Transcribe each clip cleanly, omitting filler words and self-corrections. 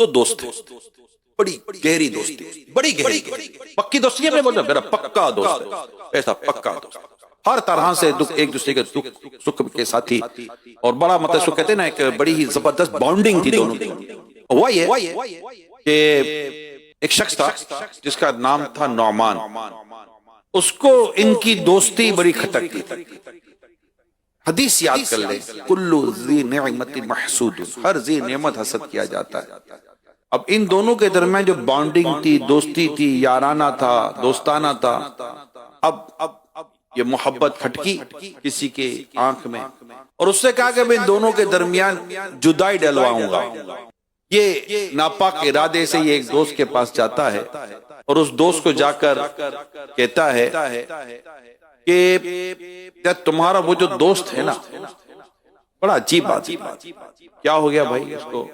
تو دوست ہے، بڑی گہری دوستی، بڑی گہری پکی دوستی ہے، بولتا میرا پکا دوست ہے، ایسا پکا دوست، ہر طرح سے دکھ ایک دوسرے کے دکھ سکھ کے ساتھی، اور بڑا مطلب سو کہتے ہیں نا ایک بڑی ہی زبردست بانڈنگ تھی دونوں کی۔ وہی ہے کہ ایک شخص تھا جس کا نام تھا نعمان، اس کو ان کی دوستی بڑی کھٹکتی تھی۔ حدیث یاد کر لیں، کل ذی نعمت محسود، ہر ذی نعمت حسد کیا جاتا ہے۔ اب ان دونوں کے درمیان جو بانڈنگ تھی، دوستی تھی، یارانہ تھا، دوستانہ تھا، اب یہ محبت کھٹکی کسی کے آنکھ میں، اور اس سے کہا کہ میں ان دونوں کے درمیان جدائی ڈلواؤں گا۔ یہ ناپاک ارادے سے یہ ایک دوست کے پاس جاتا ہے اور اس دوست کو جا کر کہتا ہے کہ تمہارا وہ جو دوست ہے نا، بڑا عجیب بات، کیا ہو گیا بھائی اس کو؟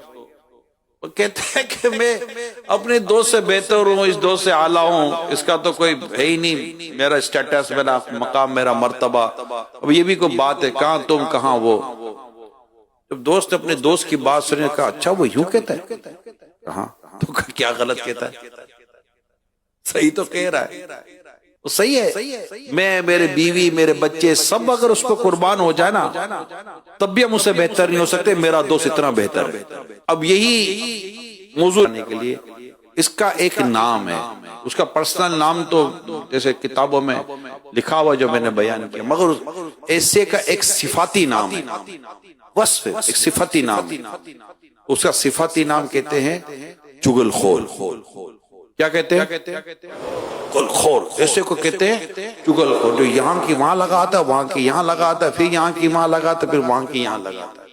وہ کہتا ہے کہ میں اپنے دوست سے بہتر ہوں، اس دوست سے اعلیٰ ہوں، اس کا تو کوئی ہے ہی نہیں، میرا اسٹیٹس، میرا مقام، میرا مرتبہ۔ اب یہ بھی کوئی بات ہے، کہاں تم کہاں وہ۔ جب دوست اپنے دوست کی بات سنے، کہا اچھا وہ یوں کہتا ہے؟ کہاں تو کیا غلط کہتا ہے؟ صحیح تو کہہ رہا ہے، صحیح ہے۔ میں، میرے بیوی، میرے بچے سب اگر اس کو قربان ہو جائے نا، تب بھی ہم اسے بہتر نہیں ہو سکتے، میرا دوست اتنا بہتر ہے۔ اب یہی موضوع کرنے کے لیے اس کا ایک نام ہے، اس کا پرسنل نام تو جیسے کتابوں میں لکھا ہوا جو میں نے بیان کیا، مگر ایسے کا ایک صفاتی نام ہے، وصف ہے، ایک صفاتی نام ہے۔ اس کا صفاتی نام کہتے ہیں چغل خور۔ کیا کہتے ہیں؟ چغل خور، ایسے کو کہتے ہیں چغل خور، جو یہاں کی وہاں لگاتا ہے، وہاں کی یہاں لگاتا ہے، پھر یہاں کی وہاں لگاتا ہے، پھر وہاں کی یہاں لگاتا ہے۔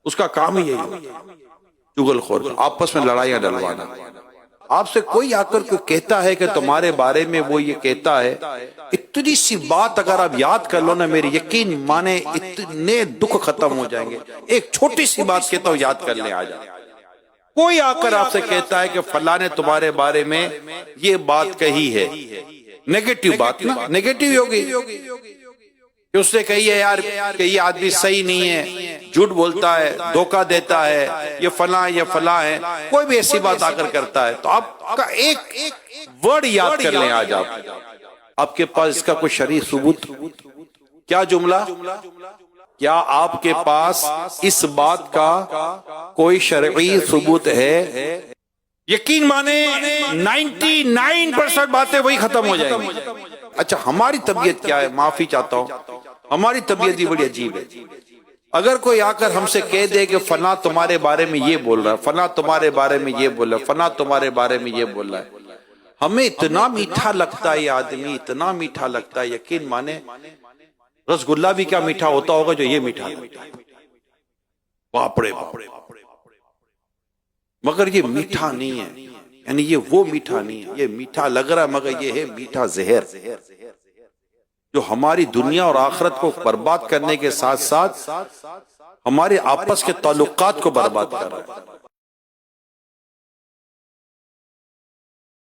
اس کا کام ہی یہی ہے، چغل خور، آپس میں لڑائیاں ڈلوانا۔ آپ سے کوئی آ کر کوئی کہتا ہے کہ تمہارے بارے میں وہ یہ کہتا ہے، اتنی سی بات اگر آپ یاد کر لو نا، میری یقین مانے اتنے دکھ ختم ہو جائیں گے۔ ایک چھوٹی سی بات کہتا ہوں، یاد کر لیں آج۔ کوئی آ کر آپ سے کہتا ہے کہ فلاں نے تمہارے بارے میں یہ بات کہی ہے، نیگیٹو بات نا، نیگیٹو ہوگی کہ اس نے کہی ہے یار کہ یہ آدمی صحیح نہیں ہے، جھوٹ بولتا ہے، دھوکہ دیتا ہے، یہ فلاں یہ فلاں ہے، کوئی بھی ایسی بات آ کر کرتا ہے، تو آپ کا ایک ورڈ یاد کر لیں آج۔ آپ کے پاس اس کا کوئی شرعی ثبوت؟ کیا جملہ؟ کیا آپ کے پاس اس بات کا کوئی شرعی ثبوت ہے؟ یقین مانے 99% باتیں وہی ختم ہو جائیں گی۔ اچھا ہماری طبیعت کیا ہے؟ معافی چاہتا ہوں، ہماری طبیعت بھی بڑی عجیب ہے۔ اگر کوئی آ کر ہم سے کہہ دے کہ فلاں تمہارے بارے میں یہ بول رہا ہے، فلاں تمہارے بارے میں یہ بول رہا ہے، فلاں تمہارے بارے میں یہ بول رہا ہے، ہمیں اتنا میٹھا لگتا ہے یہ آدمی، اتنا میٹھا لگتا ہے، یقین مانے رسگلہ بھی کیا میٹھا ہوتا ہوگا جو یہ میٹھا لگتا ہے، باپ رے باپ۔ مگر یہ میٹھا نہیں ہے، یعنی یہ وہ میٹھا نہیں ہے، یہ میٹھا لگ رہا ہے مگر یہ ہے میٹھا زہر، جو ہماری دنیا اور آخرت کو برباد کرنے کے ساتھ ساتھ ہمارے آپس کے تعلقات کو برباد کر رہا ہے۔